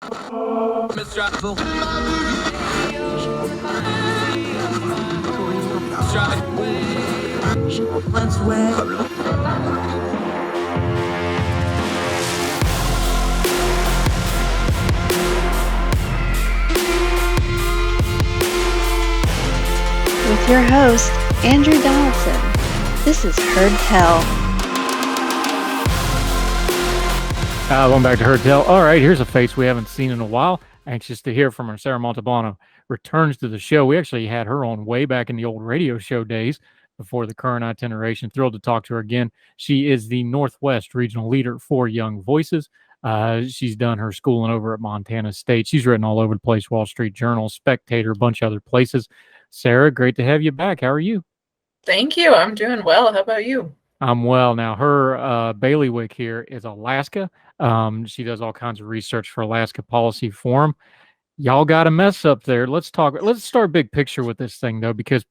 With your host, Andrew Donaldson. This is Heard Tell. Welcome back to Heard Tell. All right, here's a face we haven't seen in a while. Anxious to hear from her. Sarah Montalbano returns to the show. We actually had her on way back in the old radio show days before the current itineration. Thrilled to talk to her again. She is the Northwest Regional Leader for Young Voices. She's done her schooling over at Montana State. She's written all over the place, Wall Street Journal, Spectator, a bunch of other places. Sarah, great to have you back. How are you? Thank you. I'm doing well. How about you? I'm well. Now, her bailiwick here is Alaska. She does all kinds of research for Alaska Policy Forum. Y'all got a mess up there. Let's start big picture with this thing, though, because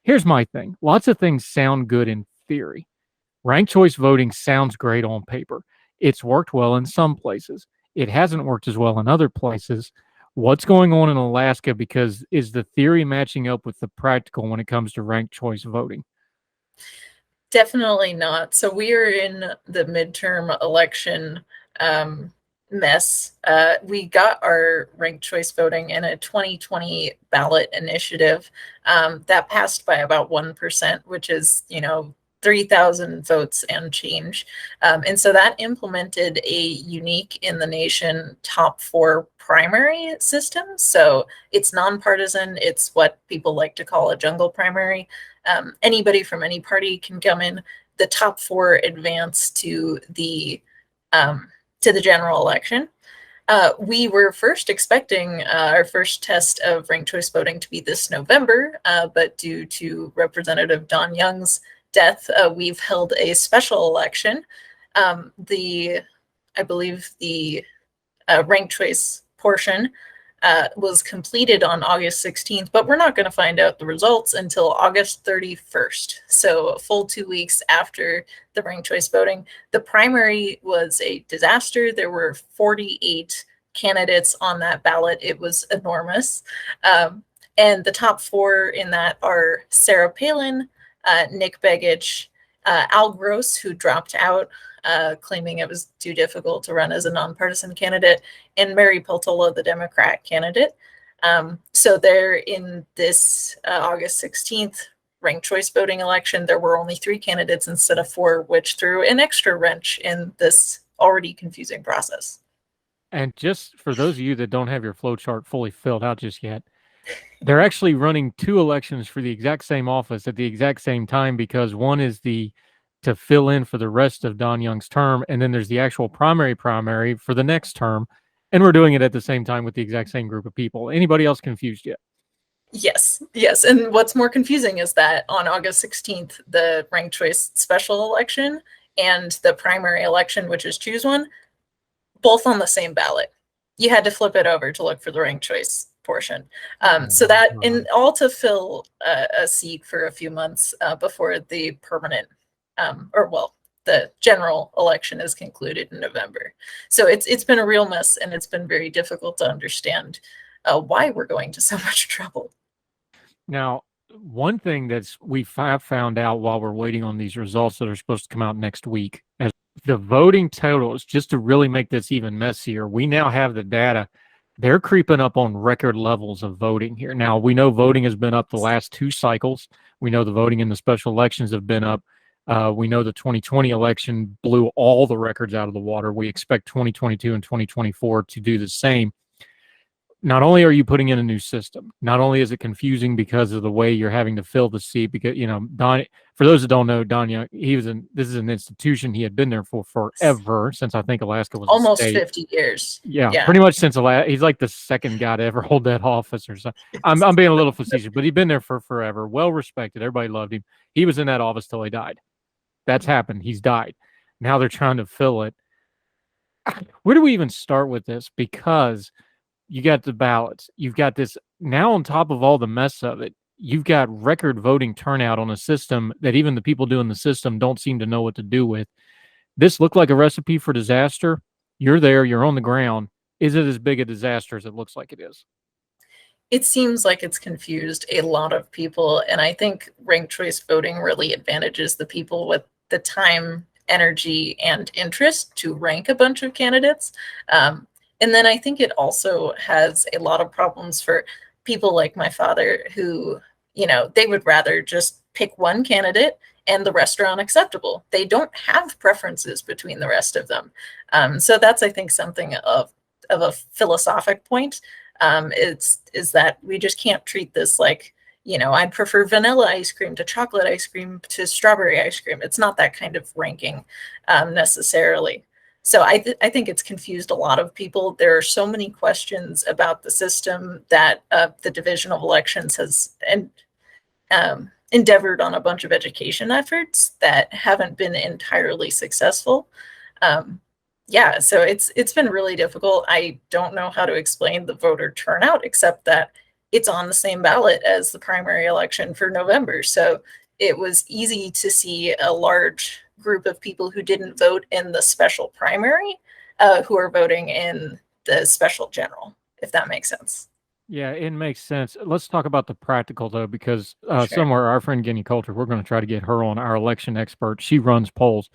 here's my thing. Lots of things sound good in theory. Ranked choice voting sounds great on paper. It's worked well in some places. It hasn't worked as well in other places. What's going on in Alaska? Because is the theory matching up with the practical when it comes to ranked choice voting? Definitely not. So we are in the midterm election mess. We got our ranked choice voting in a 2020 ballot initiative that passed by about 1%, which is, 3,000 votes and change. And so that implemented a unique in the nation top 4 primary system. So it's non-partisan. It's what people like to call a jungle primary. Anybody from any party can come in. The top 4 advance to the general election. We were first expecting our first test of ranked choice voting to be this November, but due to Representative Don Young's death, we've held a special election. I believe the ranked choice portion was completed on August 16th, but we're not going to find out the results until August 31st. So a full 2 weeks after the ranked choice voting. The primary was a disaster. There were 48 candidates on that ballot. It was enormous. And the top 4 in that are Sarah Palin, Nick Begich, Al Gross, who dropped out, claiming it was too difficult to run as a nonpartisan candidate, and Mary Peltola, the Democrat candidate. So there in this August 16th ranked choice voting election, there were only 3 candidates instead of 4, which threw an extra wrench in this already confusing process. And just for those of you that don't have your flow chart fully filled out just yet, they're actually running 2 elections for the exact same office at the exact same time, because one is to fill in for the rest of Don Young's term, and then there's the actual primary for the next term, and we're doing it at the same time with the exact same group of people. Anybody else confused yet? Yes. And what's more confusing is that on August 16th, the ranked choice special election and the primary election, which is choose one, both on the same ballot. You had to flip it over to look for the ranked choice portion. So that in all to fill a seat for a few months before the permanent the general election is concluded in November. So it's been a real mess, and it's been very difficult to understand why we're going to so much trouble. Now, one thing we found out while we're waiting on these results that are supposed to come out next week, as the voting totals, just to really make this even messier, we now have the data. They're creeping up on record levels of voting here. Now, we know voting has been up the last 2 cycles. We know the voting in the special elections have been up. We know the 2020 election blew all the records out of the water. We expect 2022 and 2024 to do the same. Not only are you putting in a new system, not only is it confusing because of the way you're having to fill the seat, because, Don, for those that don't know, Don Young, this is an institution he had been there for forever, since I think Alaska was almost a state. 50 years. Yeah, pretty much since he's like the second guy to ever hold that office or something. I'm being a little facetious, but he'd been there for forever, well respected. Everybody loved him. He was in that office till he died. That's happened. He's died. Now they're trying to fill it. Where do we even start with this? Because you got the ballots. You've got this now on top of all the mess of it. You've got record voting turnout on a system that even the people doing the system don't seem to know what to do with. This looked like a recipe for disaster. You're there. You're on the ground. Is it as big a disaster as it looks like it is? It seems like it's confused a lot of people, and I think ranked choice voting really advantages the people with the time, energy, and interest to rank a bunch of candidates. And then I think it also has a lot of problems for people like my father who, they would rather just pick one candidate and the rest are unacceptable. They don't have preferences between the rest of them. So that's, I think, something of a philosophic point. Is that we just can't treat this like, I'd prefer vanilla ice cream to chocolate ice cream to strawberry ice cream. It's not that kind of ranking necessarily. So I think it's confused a lot of people. There are so many questions about the system that the Division of Elections has endeavored on a bunch of education efforts that haven't been entirely successful. Yeah, so it's been really difficult. I don't know how to explain the voter turnout, except that it's on the same ballot as the primary election for November. So it was easy to see a large group of people who didn't vote in the special primary who are voting in the special general, if that makes sense. Yeah, it makes sense. Let's talk about the practical, though, because Sure. somewhere our friend Guinea Coulter, we're going to try to get her on, our election expert. She runs polls.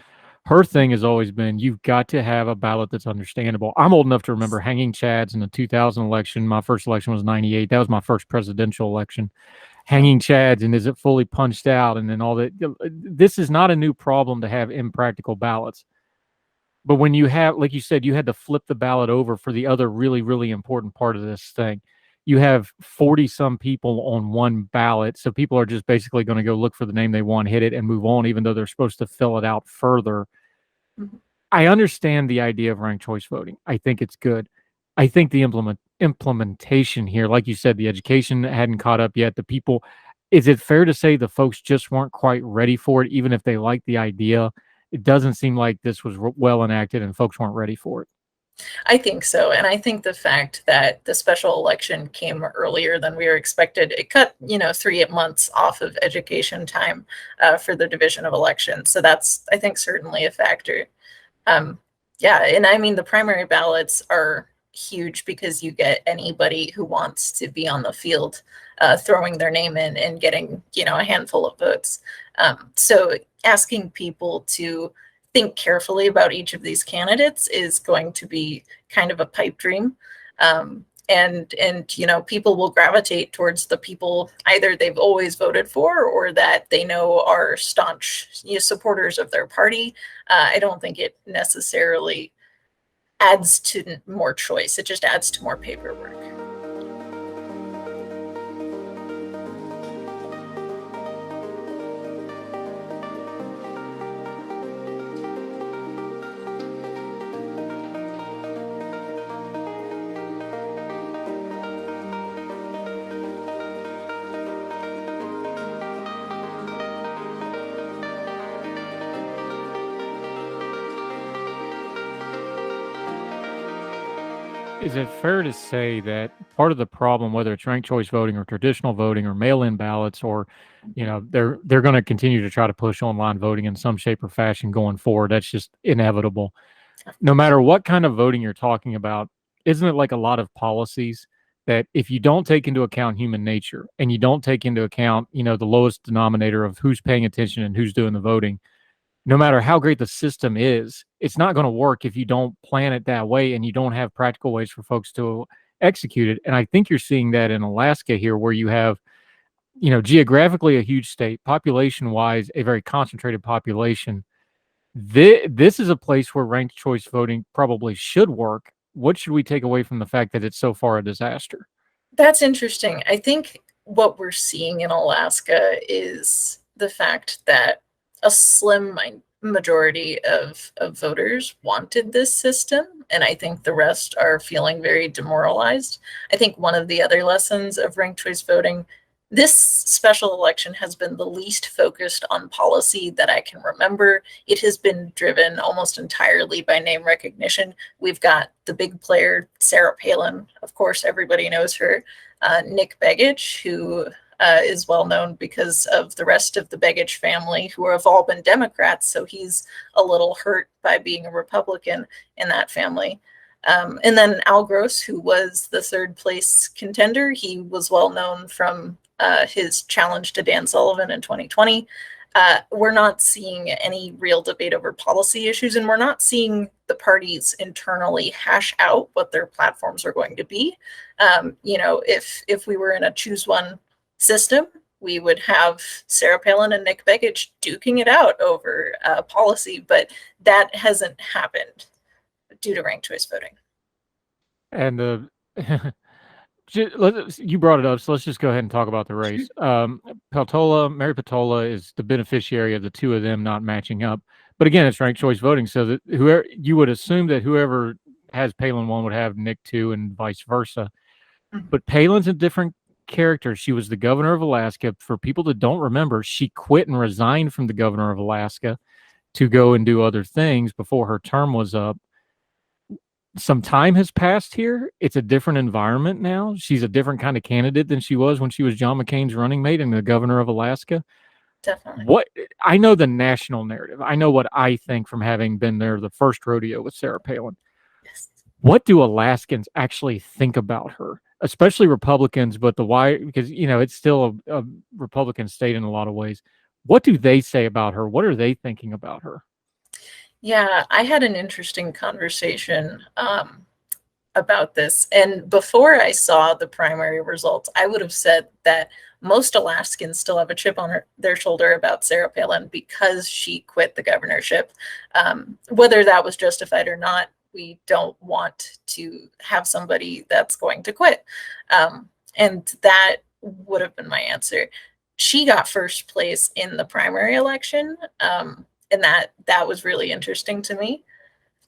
Her thing has always been, you've got to have a ballot that's understandable. I'm old enough to remember hanging chads in the 2000 election. My first election was 98. That was my first presidential election. Hanging chads, and is it fully punched out? And then all that. This is not a new problem to have impractical ballots. But when you have, like you said, you had to flip the ballot over for the other really, really important part of this thing. You have 40 some people on one ballot. So people are just basically going to go look for the name they want, hit it, and move on, even though they're supposed to fill it out further. Mm-hmm. I understand the idea of ranked choice voting. I think it's good. I think the implementation here, like you said, the education hadn't caught up yet. The people, is it fair to say the folks just weren't quite ready for it, even if they liked the idea? It doesn't seem like this was well enacted and folks weren't ready for it. I think so. And I think the fact that the special election came earlier than we were expected, it cut, 3 months off of education time for the Division of Elections. So that's, I think, certainly a factor. Yeah. And I mean, the primary ballots are huge because you get anybody who wants to be on the field throwing their name in and getting, a handful of votes. So asking people to think carefully about each of these candidates is going to be kind of a pipe dream. And people will gravitate towards the people either they've always voted for or that they know are staunch supporters of their party. I don't think it necessarily adds to more choice. It just adds to more paperwork. Is it fair to say that part of the problem, whether it's ranked choice voting or traditional voting or mail-in ballots, or, they're going to continue to try to push online voting in some shape or fashion going forward? That's just inevitable. No matter what kind of voting you're talking about, isn't it like a lot of policies that if you don't take into account human nature and you don't take into account, the lowest denominator of who's paying attention and who's doing the voting, no matter how great the system is, it's not going to work if you don't plan it that way and you don't have practical ways for folks to execute it. And I think you're seeing that in Alaska here, where you have, geographically a huge state, population-wise, a very concentrated population. This is a place where ranked choice voting probably should work. What should we take away from the fact that it's so far a disaster? That's interesting. I think what we're seeing in Alaska is the fact that a slim majority of voters wanted this system, and I think the rest are feeling very demoralized. I think one of the other lessons of ranked choice voting, this special election has been the least focused on policy that I can remember. It has been driven almost entirely by name recognition. We've got the big player, Sarah Palin. Of course, everybody knows her. Nick Begich, who is well known because of the rest of the Begich family, who have all been Democrats. So he's a little hurt by being a Republican in that family. And then Al Gross, who was the third place contender, he was well known from his challenge to Dan Sullivan in 2020. We're not seeing any real debate over policy issues, and we're not seeing the parties internally hash out what their platforms are going to be. If we were in a choose one system, we would have Sarah Palin and Nick Begich duking it out over policy, but that hasn't happened due to ranked choice voting. And you brought it up, so let's just go ahead and talk about the race. Mary Peltola is the beneficiary of the two of them not matching up. But again, it's ranked choice voting, so that whoever you would assume that whoever has Palin 1 would have Nick 2 and vice versa. But Palin's a different character. She was the governor of Alaska. For people that don't remember, she quit and resigned from the governor of Alaska to go and do other things before her term was up. Some time has passed here. It's a different environment now. She's a different kind of candidate than she was when she was John McCain's running mate and the governor of Alaska. Definitely. I know the national narrative. I know what I think from having been there the first rodeo with Sarah Palin. Yes. What do Alaskans actually think about her? Especially Republicans, but because it's still a Republican state in a lot of ways. What do they say about her? What are they thinking about her? Yeah, I had an interesting conversation about this. And before I saw the primary results, I would have said that most Alaskans still have a chip on their shoulder about Sarah Palin because she quit the governorship. Whether that was justified or not, we don't want to have somebody that's going to quit. And that would have been my answer. She got first place in the primary election. And that was really interesting to me.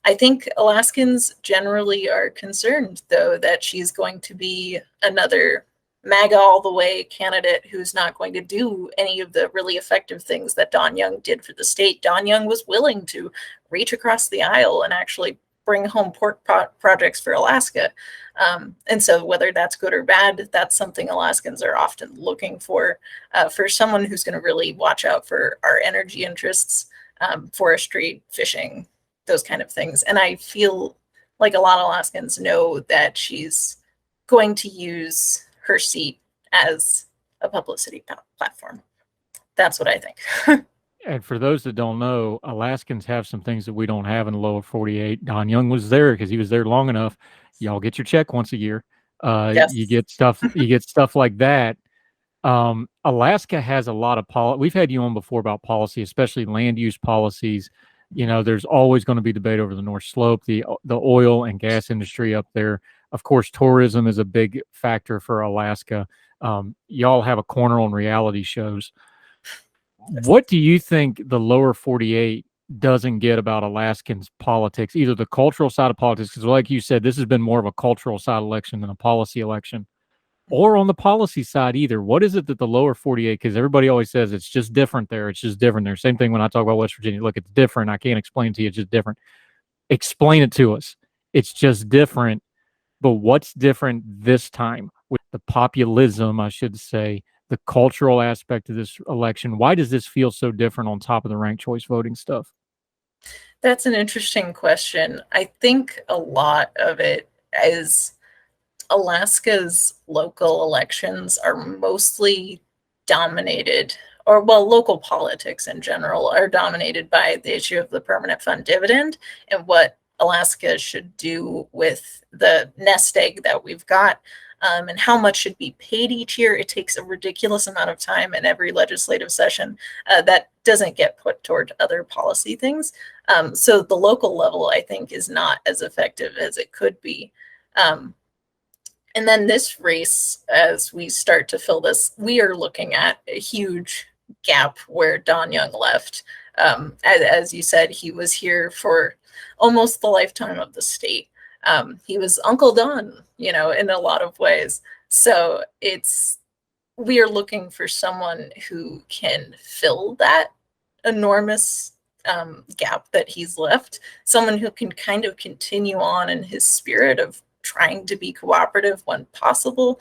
I think Alaskans generally are concerned, though, that she's going to be another MAGA all the way candidate who's not going to do any of the really effective things that Don Young did for the state. Don Young was willing to reach across the aisle and actually bring home pork projects for Alaska. And so whether that's good or bad, that's something Alaskans are often looking for someone who's going to really watch out for our energy interests. Forestry, fishing, those kind of things. And I feel like a lot of Alaskans know that she's going to use her seat as a publicity platform. That's what I think. And for those that don't know, Alaskans have some things that we don't have in the lower 48. Don Young was there because he was there long enough. Y'all get your check once a year. Yes. You get stuff like that. Alaska has a lot of we've had you on before about policy, especially land use policies. There's always going to be debate over the North Slope, the oil and gas industry up there. Of course, tourism is a big factor for Alaska. Y'all have a corner on reality shows. What do you think the lower 48 doesn't get about Alaskans politics, either the cultural side of politics, because like you said, this has been more of a cultural side election than a policy election, or on the policy side either? What is it that the lower 48, because everybody always says it's just different there. It's just different there. Same thing when I talk about West Virginia. Look, it's different. I can't explain it to you. It's just different. Explain it to us. It's just different. But what's different this time with the populism, I should say, the cultural aspect of this election? Why does this feel so different on top of the ranked choice voting stuff? That's an interesting question. I think a lot of it is Alaska's local elections are mostly dominated, local politics in general are dominated by the issue of the permanent fund dividend and what Alaska should do with the nest egg that we've got. And how much should be paid each year. It takes a ridiculous amount of time in every legislative session that doesn't get put toward other policy things. So the local level, I think, is not as effective as it could be. And then this race, as we start to fill this, we are looking at a huge gap where Don Young left. As you said, he was here for almost the lifetime of the state. He was Uncle Don, in a lot of ways. So we are looking for someone who can fill that enormous gap that he's left, someone who can kind of continue on in his spirit of trying to be cooperative when possible,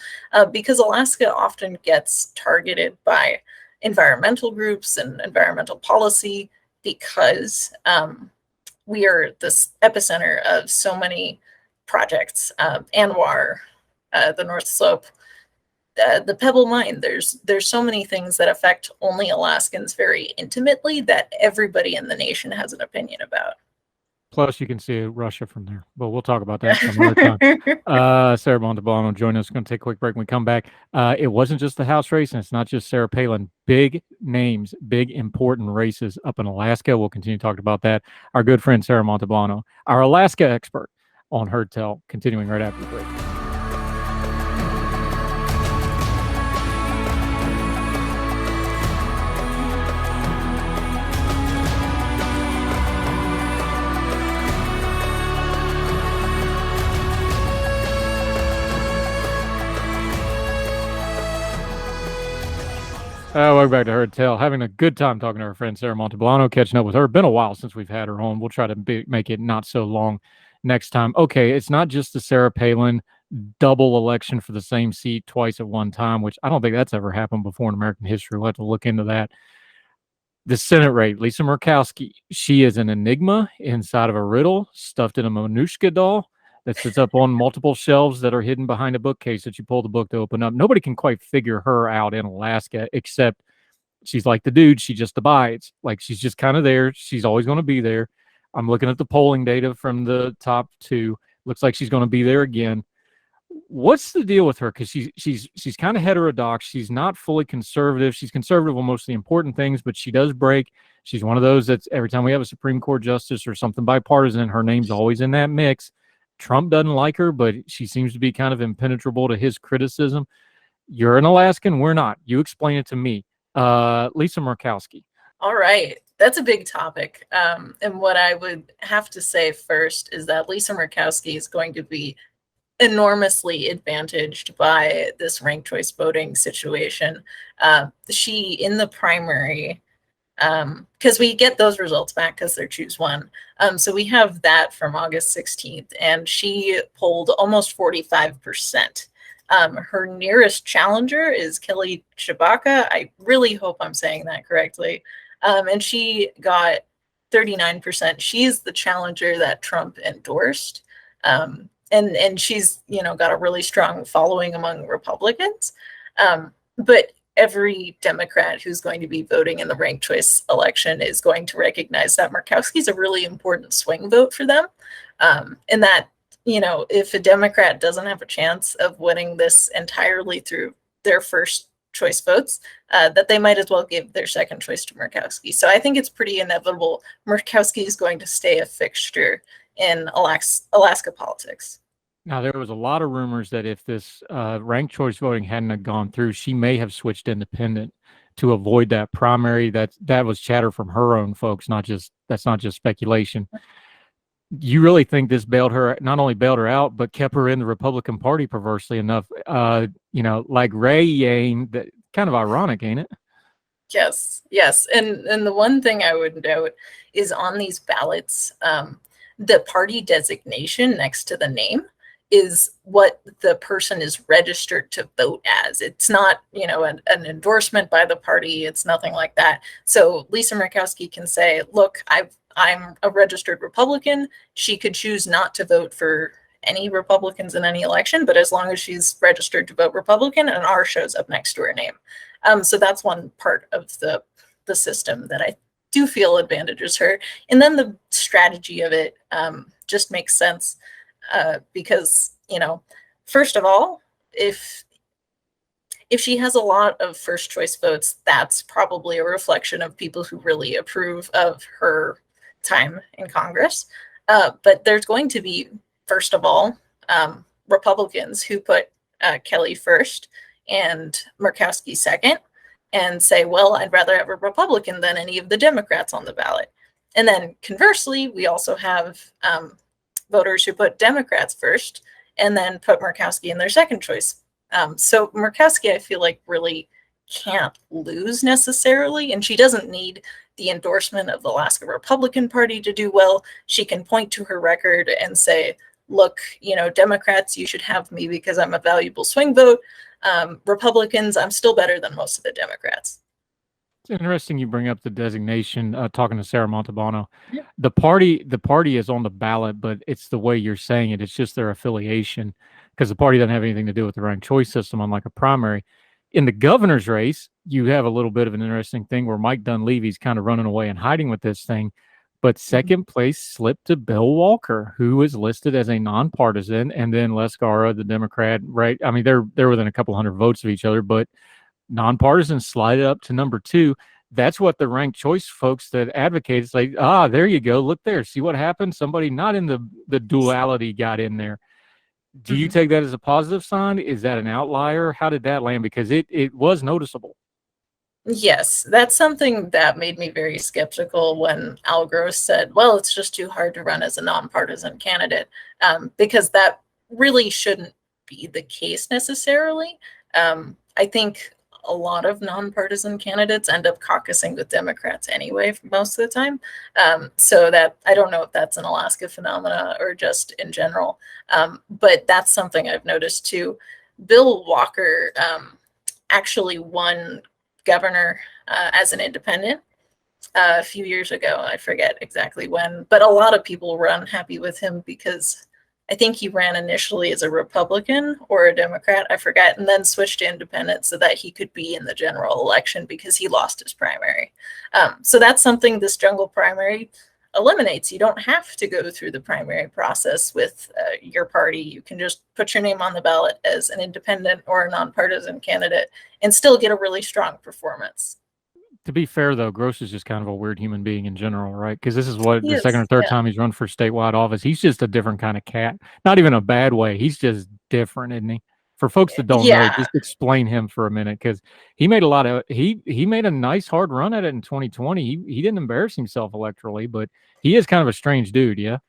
because Alaska often gets targeted by environmental groups and environmental policy because we are this epicenter of so many projects, Anwar, the North Slope, the Pebble Mine. There's so many things that affect only Alaskans very intimately that everybody in the nation has an opinion about. Plus, you can see Russia from there, but we'll talk about that some other time. Sarah Montalbano join us. Going to take a quick break. When we come back, it wasn't just the House race, and it's not just Sarah Palin. Big names, big important races up in Alaska. We'll continue talking about that. Our good friend Sarah Montalbano, our Alaska expert on Heard Tell, continuing right after the break. Welcome back to Heard Tell. Having a good time talking to our friend Sarah Montalbano, catching up with her. Been a while since we've had her on. We'll try to make it not so long next time. Okay, it's not just the Sarah Palin double election for the same seat twice at one time, which I don't think that's ever happened before in American history. We'll have to look into that. The Senate race, Lisa Murkowski, she is an enigma inside of a riddle stuffed in a Manushka doll that sits up on multiple shelves that are hidden behind a bookcase that you pull the book to open up. Nobody can quite figure her out in Alaska, except she's like the dude. She just abides. Like, she's just kind of there. She's always going to be there. I'm looking at the polling data from the top two. Looks like she's going to be there again. What's the deal with her? Because she's kind of heterodox. She's not fully conservative. She's conservative on most of the important things, but she does break. She's one of those that's every time we have a Supreme Court justice or something bipartisan, her name's always in that mix. Trump doesn't like her, but she seems to be kind of impenetrable to his criticism. You're an Alaskan. We're not. You explain it to me. Lisa Murkowski. All right. That's a big topic. And what I would have to say first is that Lisa Murkowski is going to be enormously advantaged by this ranked choice voting situation. She, in the primary, because we get those results back because they're choose one. So we have that from August 16th, and she polled almost 45%. Her nearest challenger is Kelly Tshibaka. I really hope I'm saying that correctly. And she got 39%. She's the challenger that Trump endorsed. And she's, got a really strong following among Republicans. But every Democrat who's going to be voting in the ranked choice election is going to recognize that Murkowski's a really important swing vote for them. And that, if a Democrat doesn't have a chance of winning this entirely through their first choice votes, that they might as well give their second choice to Murkowski. So I think it's pretty inevitable Murkowski is going to stay a fixture in Alaska politics. Now, there was a lot of rumors that if this ranked choice voting hadn't gone through, she may have switched independent to avoid that primary. That was chatter from her own folks, that's not just speculation. You really think this not only bailed her out, but kept her in the Republican Party, perversely enough? Like Ray Yane, that kind of ironic, ain't it? Yes. And the one thing I would note is on these ballots, the party designation next to the name is what the person is registered to vote as. It's not, an endorsement by the party. It's nothing like that. So Lisa Murkowski can say, look, I'm a registered Republican. She could choose not to vote for any Republicans in any election, but as long as she's registered to vote Republican, an R shows up next to her name. So that's one part of the system that I do feel advantages her. And then the strategy of it just makes sense because, first of all, if she has a lot of first choice votes, that's probably a reflection of people who really approve of her time in Congress. But there's going to be, first of all, Republicans who put Kelly first and Murkowski second and say, well, I'd rather have a Republican than any of the Democrats on the ballot. And then conversely, we also have voters who put Democrats first and then put Murkowski in their second choice. So Murkowski, I feel like, really can't lose necessarily, and she doesn't need the endorsement of the Alaska Republican Party to do well. She can point to her record and say, look, Democrats, you should have me because I'm a valuable swing vote. Republicans, I'm still better than most of the Democrats. interesting you bring up the designation, talking to Sarah Montalbano. Yeah. The party is on the ballot, but it's the way you're saying it. It's just their affiliation, because the party doesn't have anything to do with the ranked choice system, unlike a primary. In the governor's race, you have a little bit of an interesting thing where Mike Dunleavy's kind of running away and hiding with this thing. But second place slipped to Bill Walker, who is listed as a nonpartisan, and then Les Gara, the Democrat, right? I mean, they're within a couple hundred votes of each other, but nonpartisan slided up to number 2. That's what the ranked choice folks that advocate, it's like, there you go. Look there. See what happened? Somebody not in the duality got in there. Do you take that as a positive sign? Is that an outlier? How did that land? Because it was noticeable. Yes, that's something that made me very skeptical when Al Gross said, well, it's just too hard to run as a nonpartisan candidate, because that really shouldn't be the case necessarily. I think a lot of nonpartisan candidates end up caucusing with Democrats anyway, most of the time. So that I don't know if that's an Alaska phenomena or just in general, but that's something I've noticed too. Bill Walker actually won governor as an independent a few years ago. I forget exactly when, but a lot of people were unhappy with him because I think he ran initially as a Republican or a Democrat, I forget, and then switched to independent so that he could be in the general election because he lost his primary. So that's something this jungle primary eliminates. You don't have to go through the primary process with your party. You can just put your name on the ballot as an independent or a nonpartisan candidate and still get a really strong performance. To be fair, though, Gross is just kind of a weird human being in general, right? Because this is what He the second or is, third yeah. time he's run for statewide office. He's just a different kind of cat. Not even a bad way. He's just different, isn't he? For folks that don't know, Yeah. just explain him for a minute, because he made a lot of he made a nice hard run at it in 2020. He didn't embarrass himself electorally, but he is kind of a strange dude, yeah.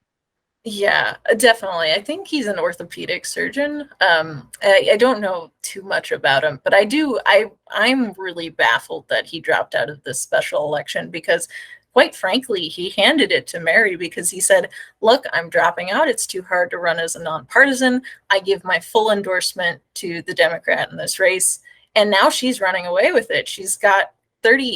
Yeah, definitely. I think he's an orthopedic surgeon. I don't know too much about him, but I'm really baffled that he dropped out of this special election because, quite frankly, he handed it to Mary because he said, look, I'm dropping out. It's too hard to run as a nonpartisan. I give my full endorsement to the Democrat in this race. And now she's running away with it. She's got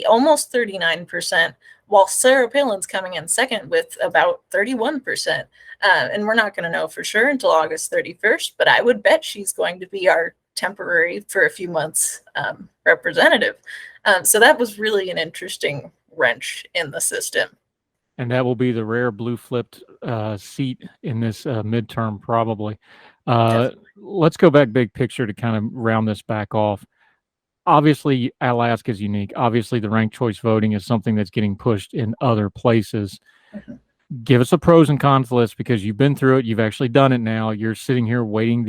almost 39%, while Sarah Palin's coming in second with about 31%. And we're not going to know for sure until August 31st, but I would bet she's going to be our temporary for a few months representative. So that was really an interesting wrench in the system. And that will be the rare blue flipped seat in this midterm, probably. Let's go back big picture to kind of round this back off. Obviously, Alaska is unique. Obviously, the ranked choice voting is something that's getting pushed in other places. Give us a pros and cons list, because you've been through it. You've actually done it now. You're sitting here waiting.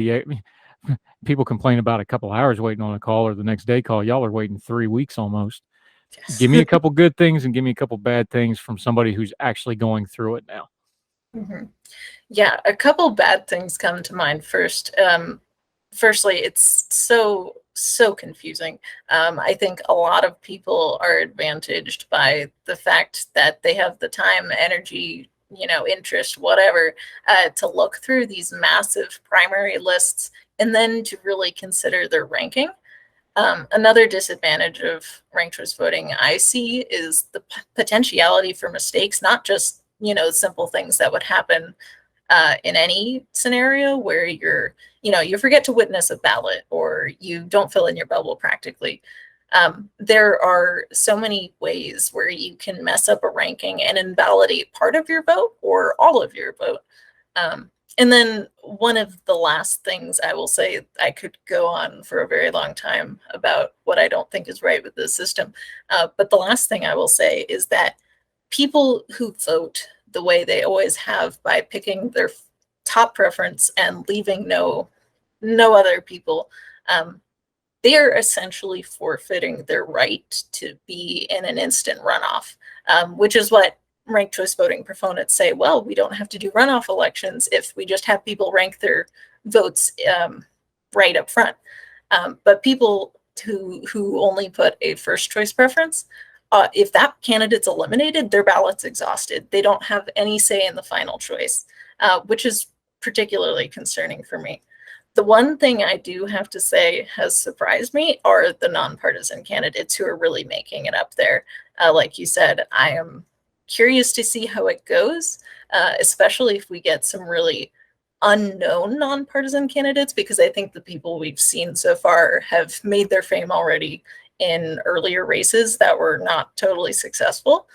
People complain about a couple hours waiting on a call or the next day call. Y'all are waiting 3 weeks almost. Yes. Give me a couple good things and give me a couple bad things from somebody who's actually going through it now. Yeah, a couple bad things come to mind first. Firstly, it's so confusing. I think a lot of people are advantaged by the fact that they have the time, energy, interest, whatever, to look through these massive primary lists and then to really consider their ranking. Another disadvantage of ranked choice voting I see is the potentiality for mistakes, not just, simple things that would happen in any scenario where you forget to witness a ballot or you don't fill in your bubble practically. There are so many ways where you can mess up a ranking and invalidate part of your vote or all of your vote. And then one of the last things I will say, I could go on for a very long time about what I don't think is right with this system. But the last thing I will say is that people who vote the way they always have by picking their top preference and leaving no other people, they are essentially forfeiting their right to be in an instant runoff, which is what ranked choice voting proponents say. Well, we don't have to do runoff elections if we just have people rank their votes right up front. But people who only put a first choice preference, if that candidate's eliminated, their ballot's exhausted. They don't have any say in the final choice, which is particularly concerning for me. The one thing I do have to say has surprised me are the nonpartisan candidates who are really making it up there. Like you said, I am curious to see how it goes, especially if we get some really unknown nonpartisan candidates, because I think the people we've seen so far have made their fame already in earlier races that were not totally successful,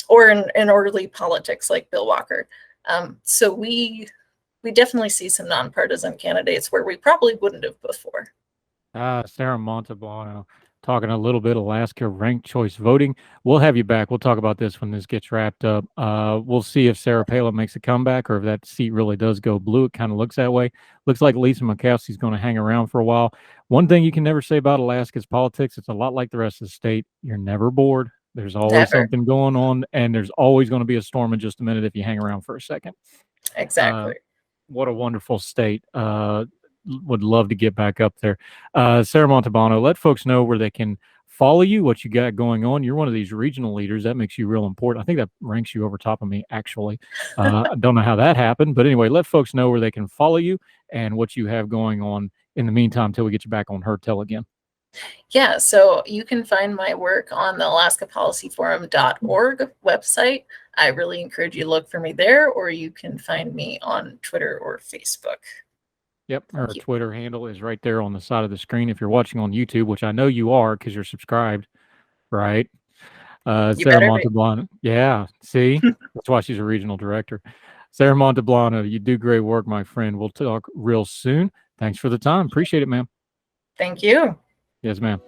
or in early politics like Bill Walker. So we definitely see some nonpartisan candidates where we probably wouldn't have before. Sarah Montalbano, talking a little bit Alaska ranked choice voting. We'll have you back. We'll talk about this when this gets wrapped up. We'll see if Sarah Palin makes a comeback or if that seat really does go blue. It kind of looks that way. Looks like Lisa Murkowski is going to hang around for a while. One thing you can never say about Alaska's politics, it's a lot like the rest of the state. You're never bored. There's always something going on, and there's always going to be a storm in just a minute if you hang around for a second. Exactly. What a wonderful state. Would love to get back up there. Sarah Montalbano, let folks know where they can follow you, what you got going on. You're one of these regional leaders. That makes you real important. I think that ranks you over top of me, actually. I don't know how that happened, but anyway, let folks know where they can follow you and what you have going on in the meantime till we get you back on Heard Tell again. Yeah, so you can find my work on the alaskapolicyforum.org website. I really encourage you to look for me there, or you can find me on Twitter or Facebook. Yep, her Twitter handle is right there on the side of the screen. If you're watching on YouTube, which I know you are because you're subscribed, right? Sarah Montalbano. Yeah, see? That's why she's a regional director. Sarah Montalbano, you do great work, my friend. We'll talk real soon. Thanks for the time. Appreciate it, ma'am. Thank you. Yes, ma'am.